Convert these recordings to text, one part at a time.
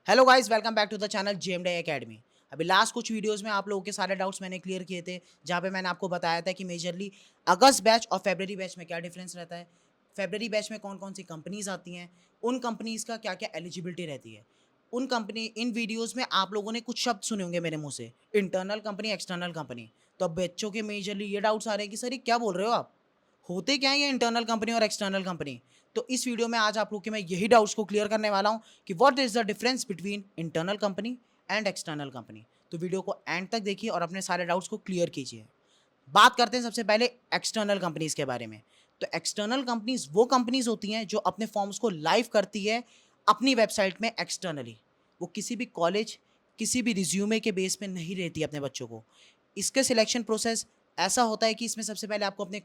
Hello guys, welcome back to the channel JMD academy. अभी लास्ट कुछ वीडियोस में आप लोगों के सारे डाउट्स मैंने क्लियर किए थे, जहाँ पे मैंने आपको बताया था कि मेजरली अगस्त बैच और फरवरी बैच में क्या डिफरेंस रहता है, फरवरी बैच में कौन कौन सी कंपनीज आती हैं, उन कंपनीज का क्या क्या एलिजिबिलिटी रहती है। इन वीडियोज़ में आप लोगों ने कुछ शब्द सुने होंगे मेरे मुँह से, इंटरनल कंपनी, एक्सटर्नल कंपनी। तो अब बच्चों के मेजरली ये डाउट्स आ रहे हैं कि सर ये क्या बोल रहे हो आप, होते क्या है ये इंटरनल कंपनी और एक्सटर्नल कंपनी। तो इस वीडियो में आज आप लोग के मैं यही डाउट्स को क्लियर करने वाला हूँ कि what is the difference between internal company and external company. तो वीडियो को एंड तक देखिए और अपने सारे डाउट्स को क्लियर कीजिए। बात करते हैं सबसे पहले एक्सटर्नल कंपनीज के बारे में। तो एक्सटर्नल कंपनीज वो कंपनीज होती हैं जो अपने फॉर्म्स को लाइव करती है अपनी वेबसाइट में एक्सटर्नली। वो किसी भी कॉलेज, किसी भी रिज्यूमे के बेस पे नहीं रहती अपने बच्चों को। इसके सिलेक्शन प्रोसेस ऐसा होता है कि इसमें सबसे पहले आपको अपने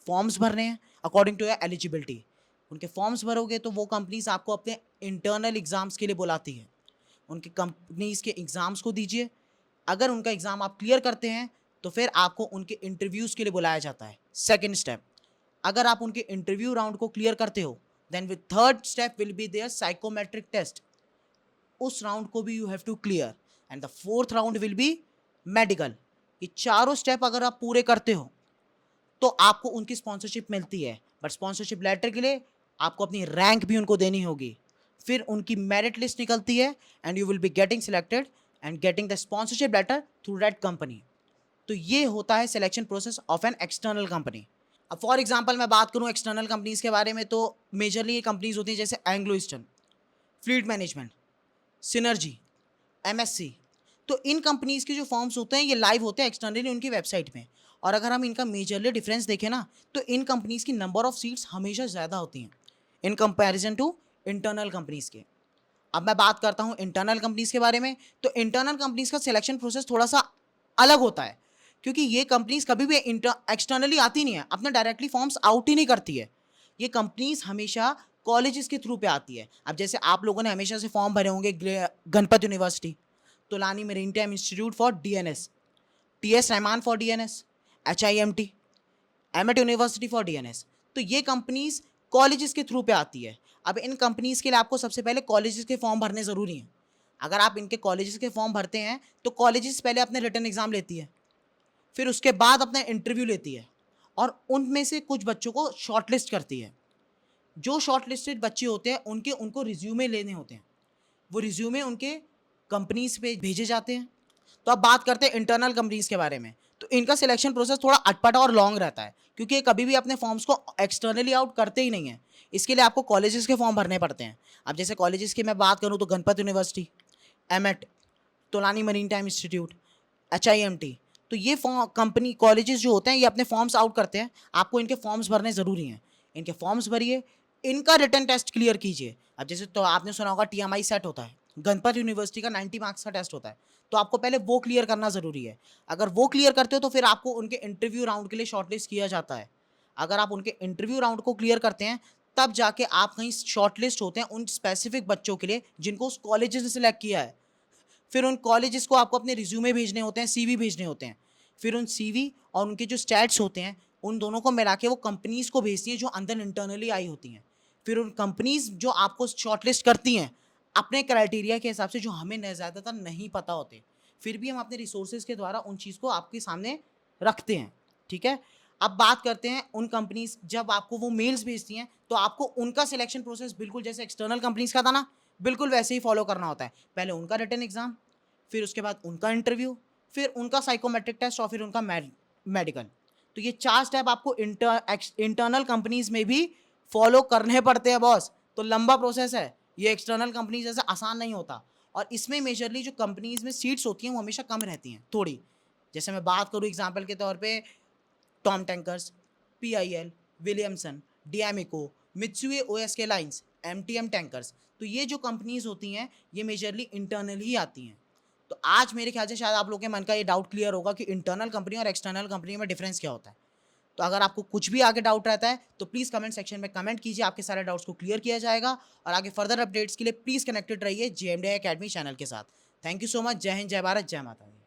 फॉर्म्स भरने हैं अकॉर्डिंग टू योर एलिजिबिलिटी। उनके फॉर्म्स भरोगे तो वो कंपनीज आपको अपने इंटरनल एग्ज़ाम्स के लिए बुलाती है। उनकी कंपनीज के एग्ज़ाम्स को दीजिए। अगर उनका एग्ज़ाम आप क्लियर करते हैं तो फिर आपको उनके इंटरव्यूज़ के लिए बुलाया जाता है। सेकेंड स्टेप, अगर आप उनके इंटरव्यू राउंड को क्लियर करते हो then with third step will be there psychometric test. उस राउंड को भी you have to clear and the fourth round will be medical. ये चारों स्टेप अगर आप पूरे करते हो तो आपको उनकी स्पॉन्सरशिप मिलती है। बट स्पॉन्सरशिप लेटर के लिए आपको अपनी रैंक भी उनको देनी होगी। फिर उनकी मेरिट लिस्ट निकलती है and you will be getting selected and getting the sponsorship letter through that company. तो ये होता है selection process of an external company. अब फॉर एग्जांपल मैं बात करूं एक्सटर्नल कंपनीज के बारे में, तो मेजरली ये कंपनीज होती हैं जैसे Anglo eastern, fleet management, synergy, MSc. तो इन कंपनीज के जो फॉर्म्स होते हैं ये लाइव होते हैं एक्सटर्नली उनकी वेबसाइट में। और अगर हम इनका मेजरली डिफरेंस देखें ना, तो इन कंपनीज की नंबर ऑफ सीट्स हमेशा ज़्यादा होती हैं in comparison to internal companies के। अब मैं बात करता हूँ इंटरनल कंपनीज के बारे में। तो इंटरनल कंपनीज का सिलेक्शन प्रोसेस थोड़ा सा अलग होता है, क्योंकि ये कंपनीज कभी भी एक्सटर्नली आती नहीं है, अपने डायरेक्टली फॉर्म्स आउट ही नहीं करती है। ये कंपनीज हमेशा कॉलेजेस के थ्रू पे आती है। अब जैसे आप लोगों ने हमेशा से फॉर्म भरे होंगे Ganpat university, Tolani maritime institute for DNS, TS Rahman for DNS, HIMT, AMET university for DNS. तो ये कंपनीज कॉलेजेस के थ्रू पे आती है। अब इन कंपनीज के लिए आपको सबसे पहले कॉलेजेस के फॉर्म भरने ज़रूरी हैं। अगर आप इनके कॉलेजेस के फॉर्म भरते हैं तो कॉलेजेस पहले अपने रिटन एग्जाम लेती है, फिर उसके बाद अपना इंटरव्यू लेती है और उनमें से कुछ बच्चों को शॉर्टलिस्ट करती है। जो शॉर्टलिस्टेड बच्चे होते हैं उनके उनको रिज्यूमे लेने होते हैं। वो रिज्यूमे उनके कंपनीज पे भेजे जाते हैं। तो अब बात करते हैं इंटरनल कंपनीज के बारे में। तो इनका सिलेक्शन प्रोसेस थोड़ा अटपटा और लॉन्ग रहता है, क्योंकि ये कभी भी अपने फॉर्म्स को एक्सटर्नली आउट करते ही नहीं है। इसके लिए आपको कॉलेजेस के फॉर्म भरने पड़ते हैं। अब जैसे कॉलेजेस की मैं बात करूँ तो Ganpat university, AMET, Tolani marine time institute, HIMT. तो ये कंपनी कॉलेजेस जो होते हैं ये अपने फॉर्म्स आउट करते हैं। आपको इनके फॉर्म्स भरने ज़रूरी हैं। इनके फॉर्म्स भरिए, इनका रिटन टेस्ट क्लियर कीजिए। अब जैसे तो आपने सुना होगा टीएमआई सेट होता है, गणपत यूनिवर्सिटी का 90 मार्क्स का टेस्ट होता है। तो आपको पहले वो क्लियर करना ज़रूरी है। अगर वो क्लियर करते हो तो फिर आपको उनके इंटरव्यू राउंड के लिए शॉर्टलिस्ट किया जाता है। अगर आप उनके इंटरव्यू राउंड को क्लियर करते हैं तब जाके आप कहीं शॉर्टलिस्ट होते हैं उन स्पेसिफिक बच्चों के लिए जिनको उस कॉलेज ने सिलेक्ट किया है। फिर उन कॉलेजेस को आपको अपने रिज्यूमे भेजने होते हैं, सीवी भेजने होते हैं। फिर उन सीवी और उनके जो स्टैट्स होते हैं उन दोनों को मिला के वो कंपनीज़ को भेजती हैं जो अंदर इंटरनली आई होती हैं। फिर उन कंपनीज़ जो आपको शॉर्टलिस्ट करती हैं अपने क्राइटेरिया के हिसाब से, जो हमें ज़्यादातर नहीं पता होते, फिर भी हम अपने रिसोर्सेज के द्वारा उन चीज़ को आपके सामने रखते हैं। ठीक है। अब बात करते हैं उन कंपनीज़ जब आपको वो मेल्स भेजती हैं तो आपको उनका सिलेक्शन प्रोसेस बिल्कुल जैसे एक्सटर्नल कंपनीज़ का था ना, बिल्कुल वैसे ही फॉलो करना होता है। पहले उनका रिटन एग्ज़ाम, फिर उसके बाद उनका इंटरव्यू, फिर उनका साइकोमेट्रिक टेस्ट और फिर उनका मेडिकल। तो ये 4 स्टेप आपको इंटरनल कंपनीज़ में भी फॉलो करने पड़ते हैं बॉस। तो लंबा प्रोसेस है। ये एक्सटर्नल कंपनीज़ जैसे आसान नहीं होता। और इसमें मेजरली जो कंपनीज़ में सीट्स होती हैं वो हमेशा कम रहती हैं थोड़ी। जैसे मैं बात करूँ एग्ज़ाम्पल के तौर पे Tom tankers, PIL, Williamson, Dmeco, Mitsui OSK lines, MTM tankers. तो ये जो कंपनीज़ होती हैं ये मेजरली इंटरनल ही आती हैं। तो आज मेरे ख्याल से शायद आप लोगों के मन का ये डाउट क्लियर होगा कि इंटरनल कंपनी और एक्सटर्नल कंपनी में डिफरेंस क्या होता है। तो अगर आपको कुछ भी आगे डाउट रहता है तो प्लीज़ कमेंट सेक्शन में कमेंट कीजिए, आपके सारे डाउट्स को क्लियर किया जाएगा। और आगे फर्दर अपडेट्स के लिए प्लीज़ कनेक्टेड रहिए जेएमडी एकेडमी चैनल के साथ। Thank you so much. जय हिंद, जय भारत, जय माता दी।